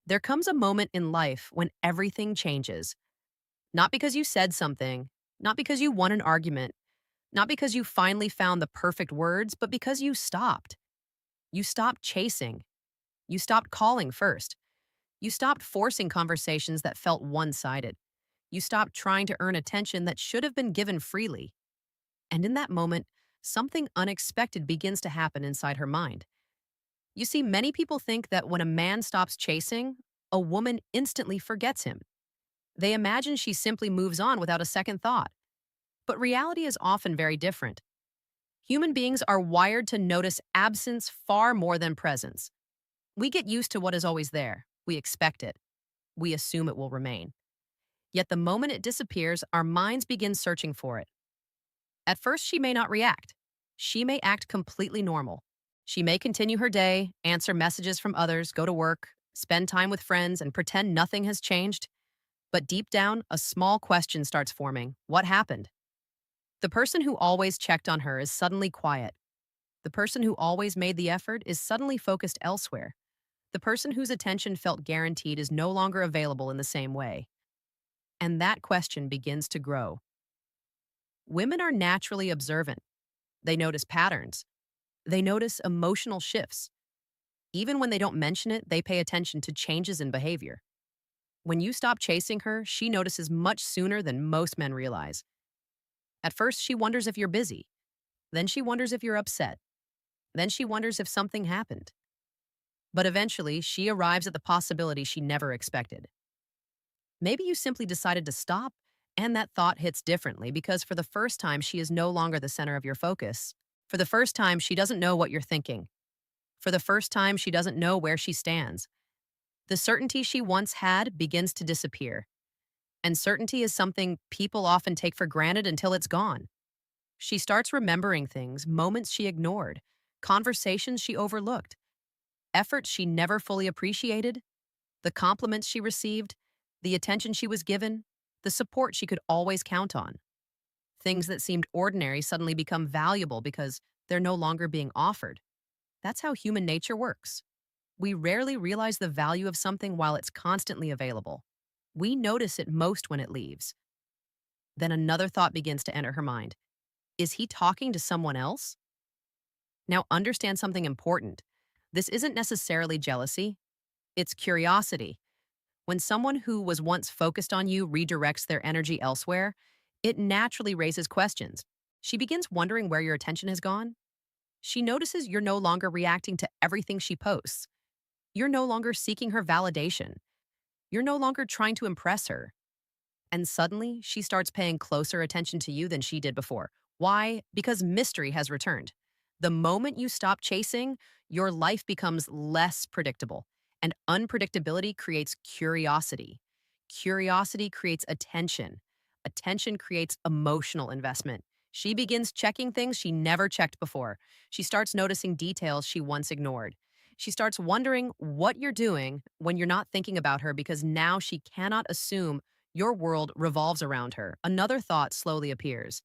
There comes a moment in life when everything changes. Not because you said something, not because you won an argument, not because you finally found the perfect words, but because you stopped. You stopped chasing. You stopped calling first. You stopped forcing conversations that felt one sided. You stopped trying to earn attention that should have been given freely. And in that moment, something unexpected begins to happen inside her mind. You see, many people think that when a man stops chasing, a woman instantly forgets him. They imagine she simply moves on without a second thought. But reality is often very different. Human beings are wired to notice absence far more than presence. We get used to what is always there. We expect it. We assume it will remain. Yet the moment it disappears, our minds begin searching for it. At first, she may not react. She may act completely normal. She may continue her day, answer messages from others, go to work, spend time with friends, and pretend nothing has changed. But deep down, a small question starts forming. What happened? The person who always checked on her is suddenly quiet. The person who always made the effort is suddenly focused elsewhere. The person whose attention felt guaranteed is no longer available in the same way. And that question begins to grow. Women are naturally observant. They notice patterns. They notice emotional shifts. Even when they don't mention it, they pay attention to changes in behavior. When you stop chasing her, she notices much sooner than most men realize. At first, she wonders if you're busy. Then she wonders if you're upset. Then she wonders if something happened. But eventually, she arrives at the possibility she never expected. Maybe you simply decided to stop, and that thought hits differently because for the first time, she is no longer the center of your focus. For the first time, she doesn't know what you're thinking. For the first time, she doesn't know where she stands. The certainty she once had begins to disappear. And certainty is something people often take for granted until it's gone. She starts remembering things, moments she ignored, conversations she overlooked, efforts she never fully appreciated, the compliments she received, the attention she was given, the support she could always count on. Things that seemed ordinary suddenly become valuable because they're no longer being offered. That's how human nature works. We rarely realize the value of something while it's constantly available. We notice it most when it leaves. Then another thought begins to enter her mind. Is he talking to someone else? Now understand something important. This isn't necessarily jealousy, it's curiosity. When someone who was once focused on you redirects their energy elsewhere, it naturally raises questions. She begins wondering where your attention has gone. She notices you're no longer reacting to everything she posts. You're no longer seeking her validation. You're no longer trying to impress her. And suddenly, she starts paying closer attention to you than she did before. Why? Because mystery has returned. The moment you stop chasing, your life becomes less predictable. And unpredictability creates curiosity. Curiosity creates attention. Attention creates emotional investment. She begins checking things she never checked before. She starts noticing details she once ignored. She starts wondering what you're doing when you're not thinking about her because now she cannot assume your world revolves around her. Another thought slowly appears.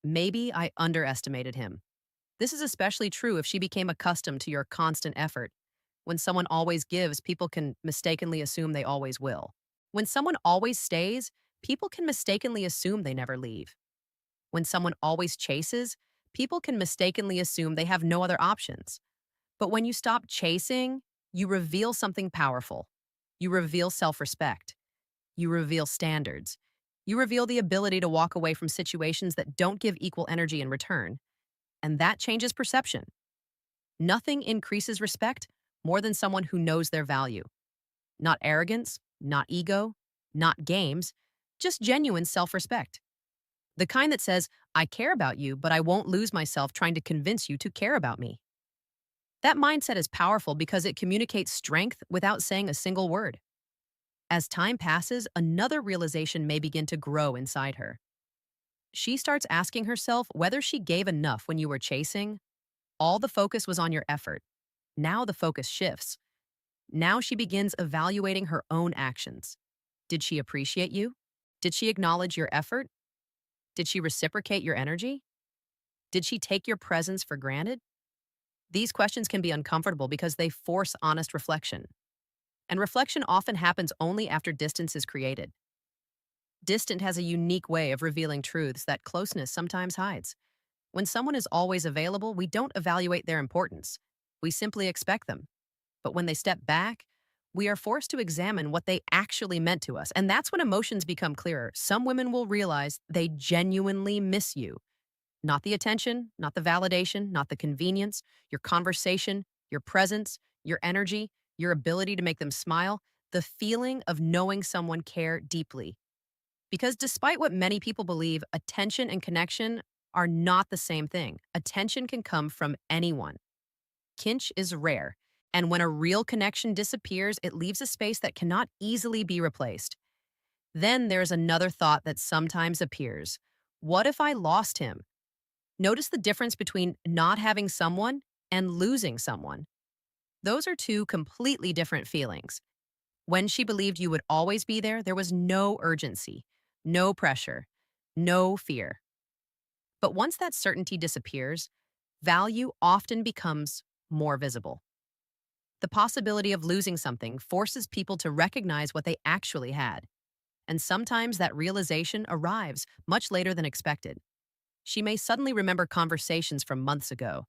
Maybe I underestimated him. This is especially true if she became accustomed to your constant effort. When someone always gives, people can mistakenly assume they always will. When someone always stays, people can mistakenly assume they never leave. When someone always chases, people can mistakenly assume they have no other options. But when you stop chasing, you reveal something powerful. You reveal self respect. You reveal standards. You reveal the ability to walk away from situations that don't give equal energy in return. And that changes perception. Nothing increases respect more than someone who knows their value. Not arrogance, not ego, not games, just genuine self respect. The kind that says, I care about you, but I won't lose myself trying to convince you to care about me. That mindset is powerful because it communicates strength without saying a single word. As time passes, another realization may begin to grow inside her. She starts asking herself whether she gave enough when you were chasing. All the focus was on your effort. Now the focus shifts. Now she begins evaluating her own actions. Did she appreciate you? Did she acknowledge your effort? Did she reciprocate your energy? Did she take your presence for granted? These questions can be uncomfortable because they force honest reflection. and reflection often happens only after distance is created. Distant has a unique way of revealing truths that closeness sometimes hides. When someone is always available, we don't evaluate their importance. We simply expect them. But when they step back, we are forced to examine what they actually meant to us. And that's when emotions become clearer. Some women will realize they genuinely miss you. Not the attention, not the validation, not the convenience, your conversation, your presence, your energy, your ability to make them smile, the feeling of knowing someone care deeply. Because despite what many people believe, attention and connection are not the same thing. Attention can come from anyone. Kinch is rare, and when a real connection disappears, it leaves a space that cannot easily be replaced. Then there's another thought that sometimes appears. What if I lost him? Notice the difference between not having someone and losing someone. Those are two completely different feelings. When she believed you would always be there was no urgency, no pressure, no fear. But once that certainty disappears, value often becomes more visible. The possibility of losing something forces people to recognize what they actually had. And sometimes that realization arrives much later than expected. She may suddenly remember conversations from months ago.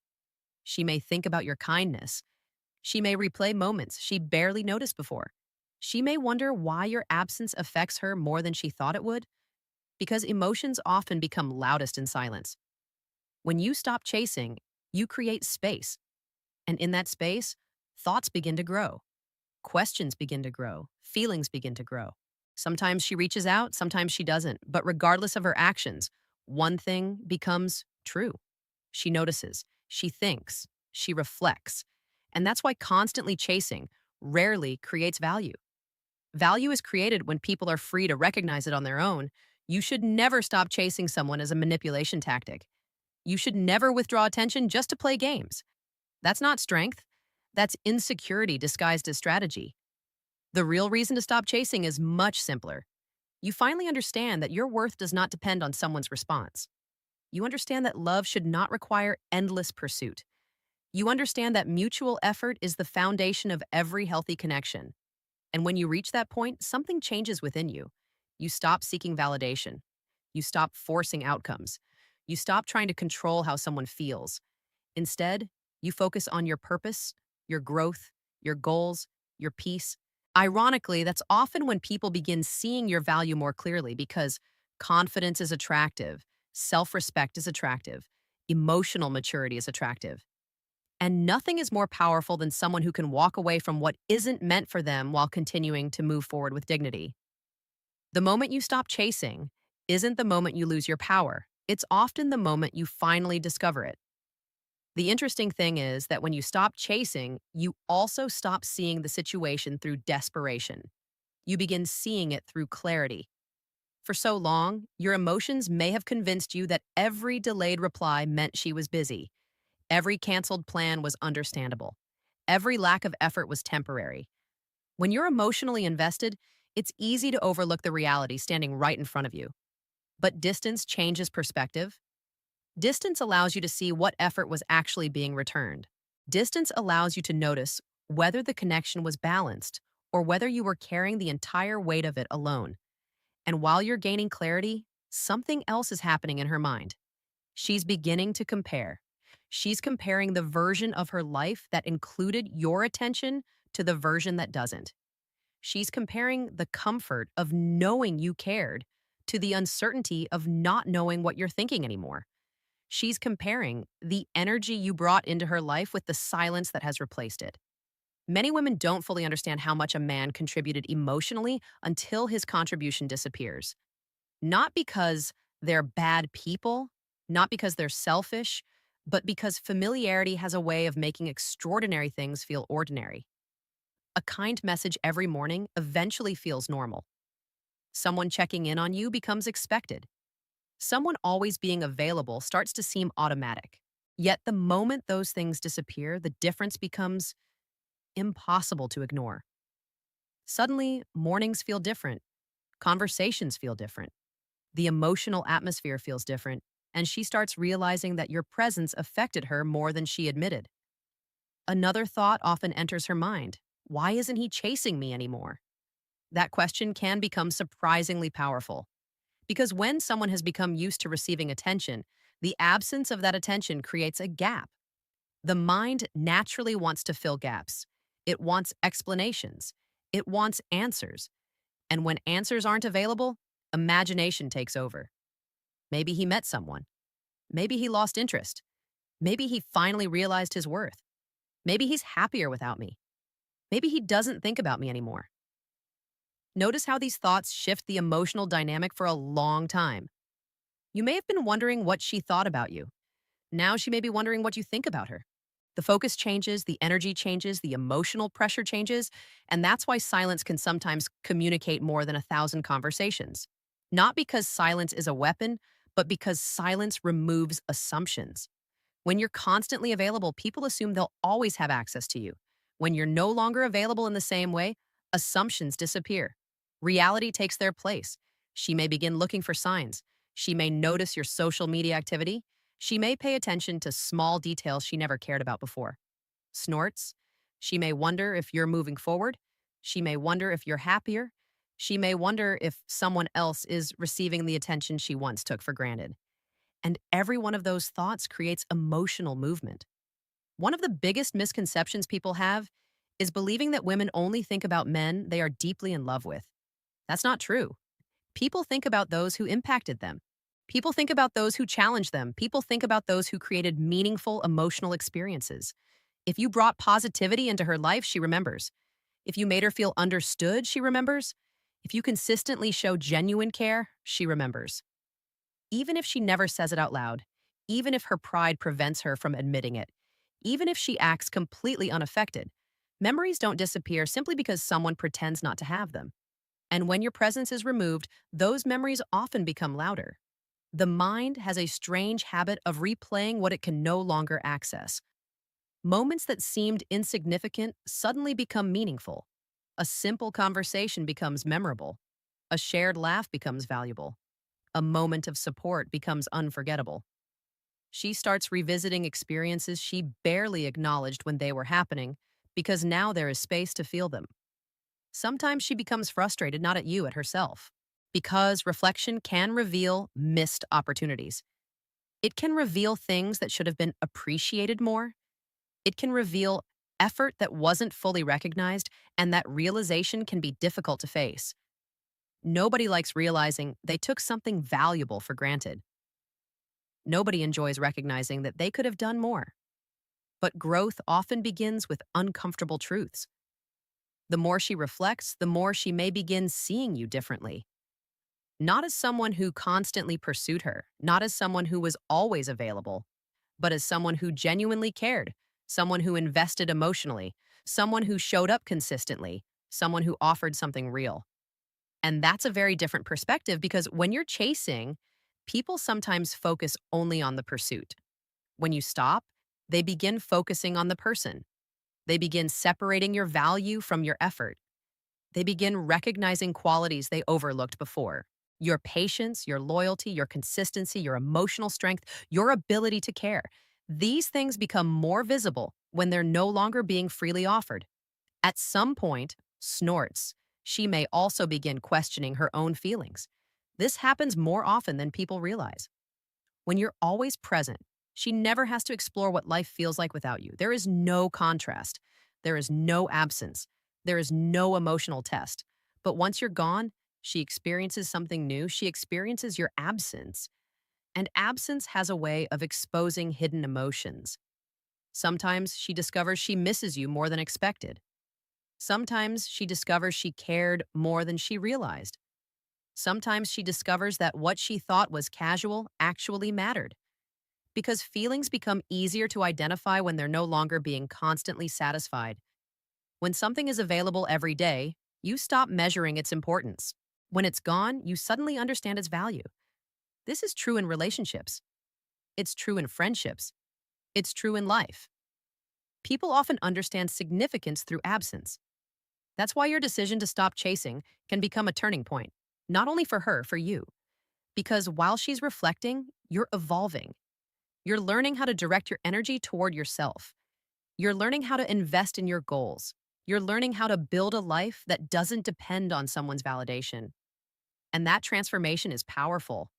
She may think about your kindness. She may replay moments she barely noticed before. She may wonder why your absence affects her more than she thought it would, because emotions often become loudest in silence. When you stop chasing, you create space. And in that space, thoughts begin to grow. Questions begin to grow. Feelings begin to grow. Sometimes she reaches out, sometimes she doesn't. But regardless of her actions, one thing becomes true. She notices, she thinks, she reflects. And that's why constantly chasing rarely creates value. Value is created when people are free to recognize it on their own. You should never stop chasing someone as a manipulation tactic. You should never withdraw attention just to play games. That's not strength. That's insecurity disguised as strategy. The real reason to stop chasing is much simpler. You finally understand that your worth does not depend on someone's response. You understand that love should not require endless pursuit. You understand that mutual effort is the foundation of every healthy connection. And when you reach that point, something changes within you. You stop seeking validation. You stop forcing outcomes. You stop trying to control how someone feels. Instead, you focus on your purpose, your growth, your goals, your peace. Ironically, that's often when people begin seeing your value more clearly because confidence is attractive, self respect is attractive, emotional maturity is attractive. And nothing is more powerful than someone who can walk away from what isn't meant for them while continuing to move forward with dignity. The moment you stop chasing isn't the moment you lose your power. It's often the moment you finally discover it. The interesting thing is that when you stop chasing, you also stop seeing the situation through desperation. You begin seeing it through clarity. For so long, your emotions may have convinced you that every delayed reply meant she was busy. Every canceled plan was understandable. Every lack of effort was temporary. When you're emotionally invested, it's easy to overlook the reality standing right in front of you. But distance changes perspective. Distance allows you to see what effort was actually being returned. Distance allows you to notice whether the connection was balanced or whether you were carrying the entire weight of it alone. And while you're gaining clarity, something else is happening in her mind. She's beginning to compare. She's comparing the version of her life that included your attention to the version that doesn't. She's comparing the comfort of knowing you cared to the uncertainty of not knowing what you're thinking anymore. She's comparing the energy you brought into her life with the silence that has replaced it. Many women don't fully understand how much a man contributed emotionally until his contribution disappears. Not because they're bad people, not because they're selfish, but because familiarity has a way of making extraordinary things feel ordinary. A kind message every morning eventually feels normal. Someone checking in on you becomes expected. Someone always being available starts to seem automatic. Yet the moment those things disappear, the difference becomes impossible to ignore. Suddenly, mornings feel different, conversations feel different, the emotional atmosphere feels different, and she starts realizing that your presence affected her more than she admitted. Another thought often enters her mind. Why isn't he chasing me anymore? That question can become surprisingly powerful because when someone has become used to receiving attention, the absence of that attention creates a gap. The mind naturally wants to fill gaps. It wants explanations. It wants answers. And when answers aren't available, imagination takes over. Maybe he met someone. Maybe he lost interest. Maybe he finally realized his worth. Maybe he's happier without me. Maybe he doesn't think about me anymore. Notice how these thoughts shift the emotional dynamic for a long time. You may have been wondering what she thought about you. Now she may be wondering what you think about her. The focus changes, the energy changes, the emotional pressure changes, and that's why silence can sometimes communicate more than 1,000 conversations. Not because silence is a weapon, but because silence removes assumptions. When you're constantly available, people assume they'll always have access to you. When you're no longer available in the same way, assumptions disappear. Reality takes their place. She may begin looking for signs. She may notice your social media activity. She may pay attention to small details she never cared about before. Snorts. She may wonder if you're moving forward. She may wonder if you're happier. She may wonder if someone else is receiving the attention she once took for granted. And every one of those thoughts creates emotional movement. One of the biggest misconceptions people have is believing that women only think about men they are deeply in love with. That's not true. People think about those who impacted them. People think about those who challenged them. People think about those who created meaningful emotional experiences. If you brought positivity into her life, she remembers. If you made her feel understood, she remembers. If you consistently show genuine care, she remembers. Even if she never says it out loud, even if her pride prevents her from admitting it, even if she acts completely unaffected, memories don't disappear simply because someone pretends not to have them. And when your presence is removed, those memories often become louder. The mind has a strange habit of replaying what it can no longer access. Moments that seemed insignificant suddenly become meaningful. A simple conversation becomes memorable. A shared laugh becomes valuable. A moment of support becomes unforgettable. She starts revisiting experiences she barely acknowledged when they were happening because now there is space to feel them. Sometimes she becomes frustrated not at herself, because reflection can reveal missed opportunities. It can reveal things that should have been appreciated more. It can reveal effort that wasn't fully recognized, and that realization can be difficult to face. Nobody likes realizing they took something valuable for granted. Nobody enjoys recognizing that they could have done more. But growth often begins with uncomfortable truths. The more she reflects, the more she may begin seeing you differently. Not as someone who constantly pursued her, not as someone who was always available, but as someone who genuinely cared, someone who invested emotionally, someone who showed up consistently, someone who offered something real. And that's a very different perspective because when you're chasing, people sometimes focus only on the pursuit. When you stop, they begin focusing on the person. They begin separating your value from your effort. They begin recognizing qualities they overlooked before. Your patience, your loyalty, your consistency, your emotional strength, your ability to care. These things become more visible when they're no longer being freely offered. At some point, snorts, she may also begin questioning her own feelings. This happens more often than people realize. When you're always present, she never has to explore what life feels like without you. There is no contrast. There is no absence. There is no emotional test. But once you're gone, she experiences something new. She experiences your absence. And absence has a way of exposing hidden emotions. Sometimes she discovers she misses you more than expected. Sometimes she discovers she cared more than she realized. Sometimes she discovers that what she thought was casual actually mattered. Because feelings become easier to identify when they're no longer being constantly satisfied. When something is available every day, you stop measuring its importance. When it's gone, you suddenly understand its value. This is true in relationships. It's true in friendships. It's true in life. People often understand significance through absence. That's why your decision to stop chasing can become a turning point, not only for her, for you. Because while she's reflecting, you're evolving. You're learning how to direct your energy toward yourself. You're learning how to invest in your goals. You're learning how to build a life that doesn't depend on someone's validation. And that transformation is powerful.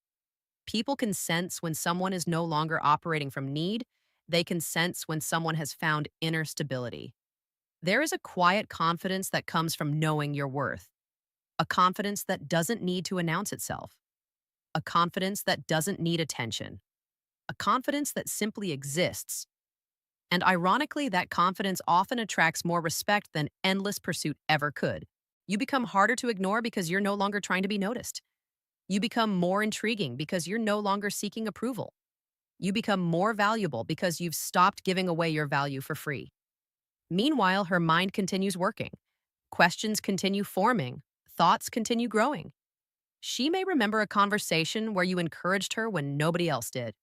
People can sense when someone is no longer operating from need. They can sense when someone has found inner stability. There is a quiet confidence that comes from knowing your worth, a confidence that doesn't need to announce itself, a confidence that doesn't need attention, a confidence that simply exists. And ironically, that confidence often attracts more respect than endless pursuit ever could. You become harder to ignore because you're no longer trying to be noticed. You become more intriguing because you're no longer seeking approval. You become more valuable because you've stopped giving away your value for free. Meanwhile, her mind continues working. Questions continue forming. Thoughts continue growing. She may remember a conversation where you encouraged her when nobody else did.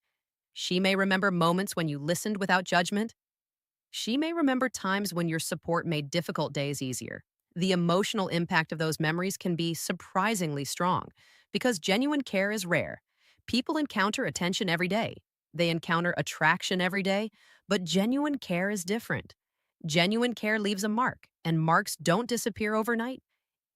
She may remember moments when you listened without judgment. She may remember times when your support made difficult days easier. The emotional impact of those memories can be surprisingly strong because genuine care is rare. People encounter attention every day. They encounter attraction every day, but genuine care is different. Genuine care leaves a mark, and marks don't disappear overnight.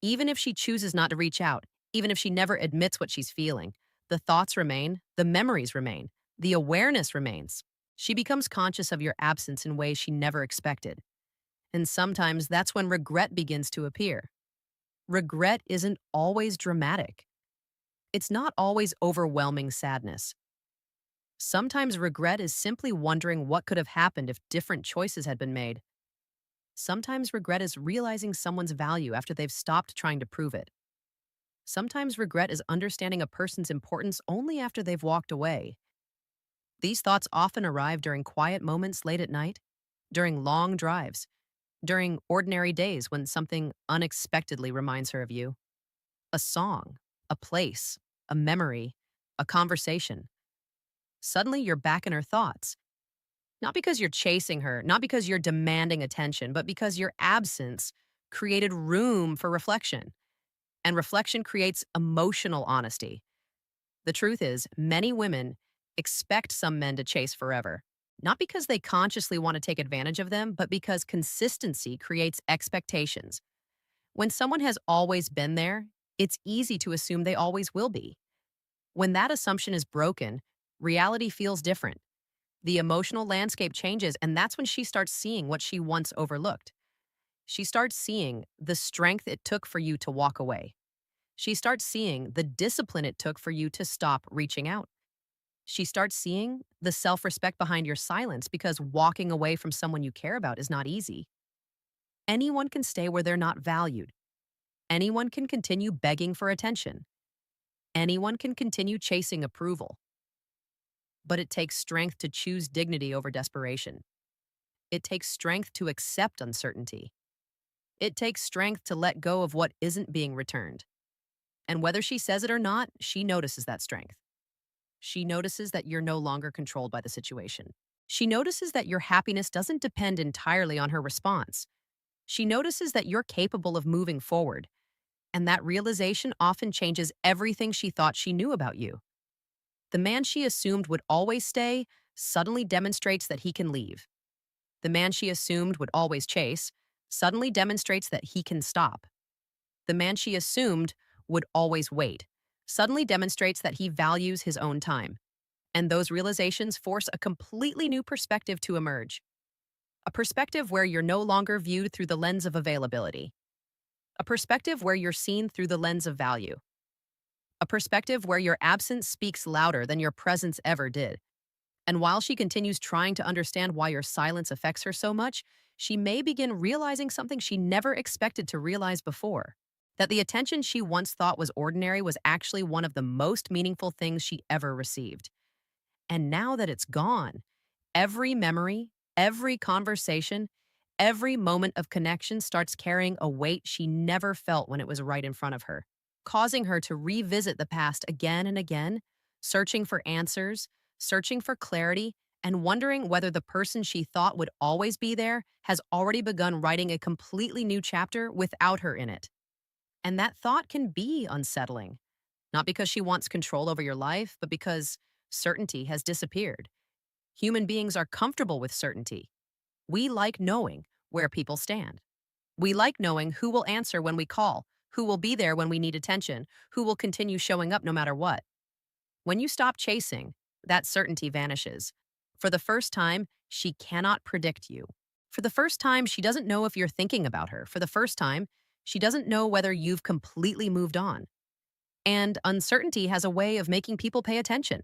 Even if she chooses not to reach out, even if she never admits what she's feeling, the thoughts remain, the memories remain, the awareness remains. She becomes conscious of your absence in ways she never expected. And sometimes that's when regret begins to appear. Regret isn't always dramatic. It's not always overwhelming sadness. Sometimes regret is simply wondering what could have happened if different choices had been made. Sometimes regret is realizing someone's value after they've stopped trying to prove it. Sometimes regret is understanding a person's importance only after they've walked away. These thoughts often arrive during quiet moments late at night, during long drives, during ordinary days when something unexpectedly reminds her of you. A song, a place, a memory, a conversation. Suddenly you're back in her thoughts. Not because you're chasing her, not because you're demanding attention, but because your absence created room for reflection. And reflection creates emotional honesty. The truth is, many women expect some men to chase forever, not because they consciously want to take advantage of them, but because consistency creates expectations. When someone has always been there, it's easy to assume they always will be. When that assumption is broken, reality feels different. The emotional landscape changes, and that's when she starts seeing what she once overlooked. She starts seeing the strength it took for you to walk away. She starts seeing the discipline it took for you to stop reaching out. She starts seeing the self respect behind your silence because walking away from someone you care about is not easy. Anyone can stay where they're not valued. Anyone can continue begging for attention. Anyone can continue chasing approval. But it takes strength to choose dignity over desperation. It takes strength to accept uncertainty. It takes strength to let go of what isn't being returned. And whether she says it or not, she notices that strength. She notices that you're no longer controlled by the situation. She notices that your happiness doesn't depend entirely on her response. She notices that you're capable of moving forward, and that realization often changes everything she thought she knew about you. The man she assumed would always stay suddenly demonstrates that he can leave. The man she assumed would always chase suddenly demonstrates that he can stop. The man she assumed would always wait suddenly demonstrates that he values his own time. And those realizations force a completely new perspective to emerge. A perspective where you're no longer viewed through the lens of availability. A perspective where you're seen through the lens of value. A perspective where your absence speaks louder than your presence ever did. And while she continues trying to understand why your silence affects her so much, she may begin realizing something she never expected to realize before. That the attention she once thought was ordinary was actually one of the most meaningful things she ever received. And now that it's gone, every memory, every conversation, every moment of connection starts carrying a weight she never felt when it was right in front of her, causing her to revisit the past again and again, searching for answers, searching for clarity, and wondering whether the person she thought would always be there has already begun writing a completely new chapter without her in it. And that thought can be unsettling, not because she wants control over your life, but because certainty has disappeared. Human beings are comfortable with certainty. We like knowing where people stand. We like knowing who will answer when we call, who will be there when we need attention, who will continue showing up no matter what. When you stop chasing, that certainty vanishes. For the first time, she cannot predict you. For the first time, she doesn't know if you're thinking about her. For the first time, she doesn't know whether you've completely moved on. And uncertainty has a way of making people pay attention.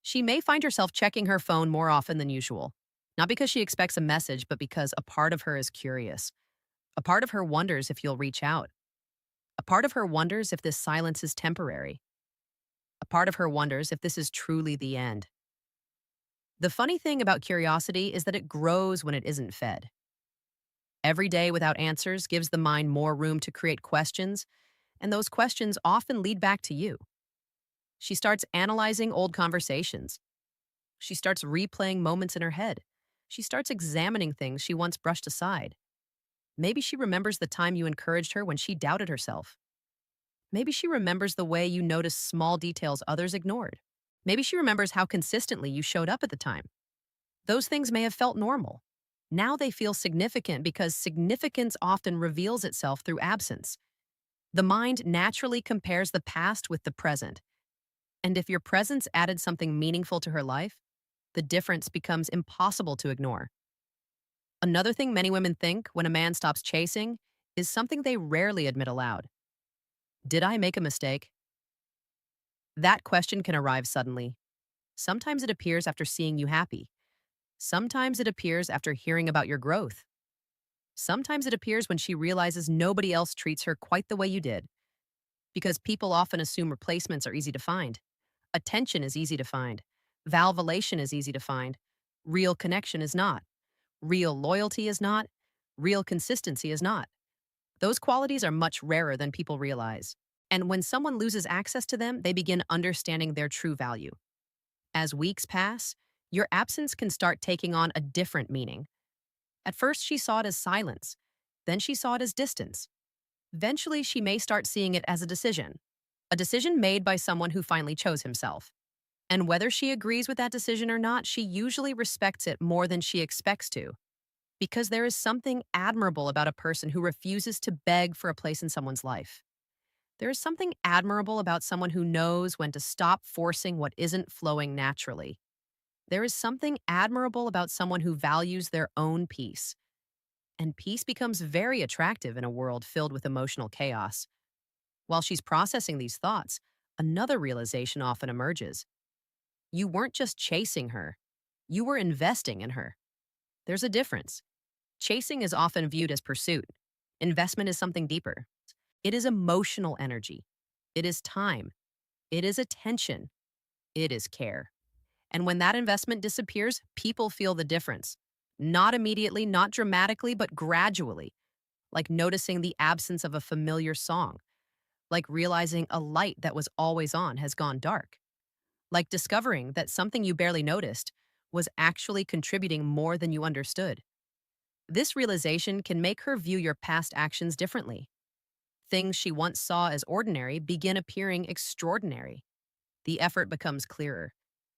She may find herself checking her phone more often than usual, not because she expects a message, but because a part of her is curious. A part of her wonders if you'll reach out. A part of her wonders if this silence is temporary. A part of her wonders if this is truly the end. The funny thing about curiosity is that it grows when it isn't fed. Every day without answers gives the mind more room to create questions, and those questions often lead back to you. She starts analyzing old conversations. She starts replaying moments in her head. She starts examining things she once brushed aside. Maybe she remembers the time you encouraged her when she doubted herself. Maybe she remembers the way you noticed small details others ignored. Maybe she remembers how consistently you showed up at the time. Those things may have felt normal. Now they feel significant because significance often reveals itself through absence. The mind naturally compares the past with the present. And if your presence added something meaningful to her life, the difference becomes impossible to ignore. Another thing many women think when a man stops chasing is something they rarely admit aloud. Did I make a mistake? That question can arrive suddenly. Sometimes it appears after seeing you happy. Sometimes it appears after hearing about your growth. Sometimes it appears when she realizes nobody else treats her quite the way you did. Because people often assume replacements are easy to find. Attention is easy to find. Validation is easy to find. Real connection is not. Real loyalty is not. Real consistency is not. Those qualities are much rarer than people realize. And when someone loses access to them, they begin understanding their true value. As weeks pass, your absence can start taking on a different meaning. At first, she saw it as silence. Then she saw it as distance. Eventually, she may start seeing it as a decision made by someone who finally chose himself. And whether she agrees with that decision or not, she usually respects it more than she expects to. Because there is something admirable about a person who refuses to beg for a place in someone's life. There is something admirable about someone who knows when to stop forcing what isn't flowing naturally. There is something admirable about someone who values their own peace. And peace becomes very attractive in a world filled with emotional chaos. While she's processing these thoughts, another realization often emerges. You weren't just chasing her, you were investing in her. There's a difference. Chasing is often viewed as pursuit. Investment is something deeper. It is emotional energy. It is time. It is attention. It is care. And when that investment disappears, people feel the difference. Not immediately, not dramatically, but gradually. Like noticing the absence of a familiar song. Like realizing a light that was always on has gone dark. Like discovering that something you barely noticed was actually contributing more than you understood. This realization can make her view your past actions differently. Things she once saw as ordinary begin appearing extraordinary. The effort becomes clearer.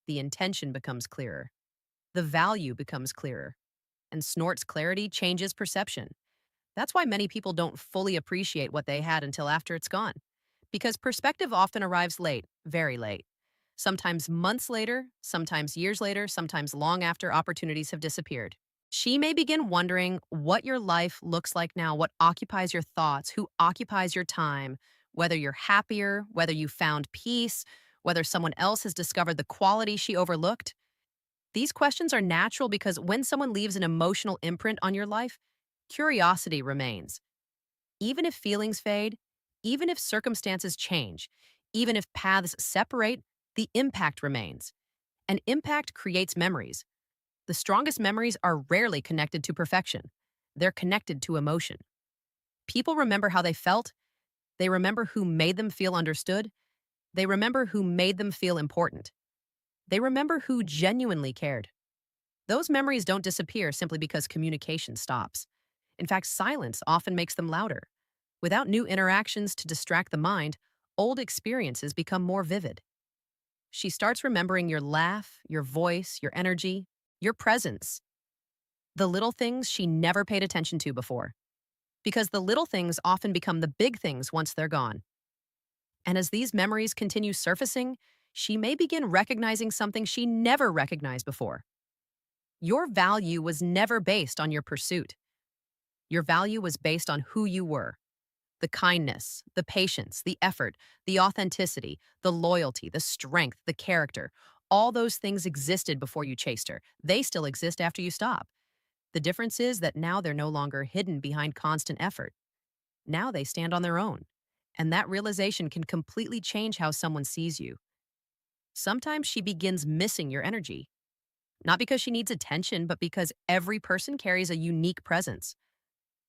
The intention becomes clearer. The value becomes clearer. And Snort's clarity changes perception. That's why many people don't fully appreciate what they had until after it's gone. Because perspective often arrives late, very late. Sometimes months later, sometimes years later, sometimes long after opportunities have disappeared. She may begin wondering what your life looks like now, what occupies your thoughts, who occupies your time, whether you're happier, whether you found peace, whether someone else has discovered the quality she overlooked. These questions are natural because when someone leaves an emotional imprint on your life, curiosity remains. Even if feelings fade, even if circumstances change, even if paths separate, the impact remains. And impact creates memories. The strongest memories are rarely connected to perfection. They're connected to emotion. People remember how they felt. They remember who made them feel understood. They remember who made them feel important. They remember who genuinely cared. Those memories don't disappear simply because communication stops. In fact, silence often makes them louder. Without new interactions to distract the mind, old experiences become more vivid. She starts remembering your laugh, your voice, your energy, your presence, the little things she never paid attention to before. because the little things often become the big things once they're gone. And as these memories continue surfacing, she may begin recognizing something she never recognized before. Your value was never based on your pursuit. Your value was based on who you were. The kindness, the patience, the effort, the authenticity, the loyalty, the strength, the character. All those things existed before you chased her. They still exist after you stop. The difference is that now they're no longer hidden behind constant effort. Now they stand on their own. And that realization can completely change how someone sees you. Sometimes she begins missing your energy, not because she needs attention, but because every person carries a unique presence.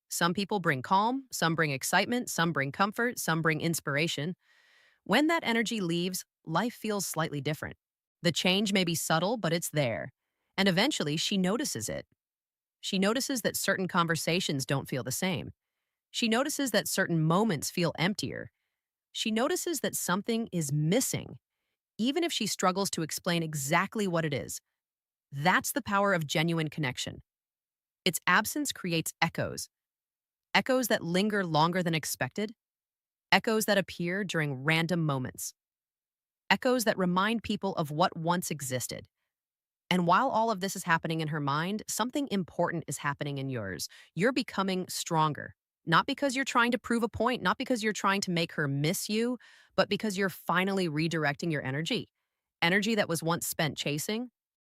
Some people bring calm, some bring excitement, some bring comfort, some bring inspiration. When that energy leaves, life feels slightly different. The change may be subtle, but it's there. And eventually, she notices it. She notices that certain conversations don't feel the same. She notices that certain moments feel emptier. She notices that something is missing, even if she struggles to explain exactly what it is. That's the power of genuine connection. Its absence creates echoes, echoes that linger longer than expected, echoes that appear during random moments, echoes that remind people of what once existed. And while all of this is happening in her mind, something important is happening in yours. You're becoming stronger, not because you're trying to prove a point, not because you're trying to make her miss you, but because you're finally redirecting your energy. Energy that was once spent chasing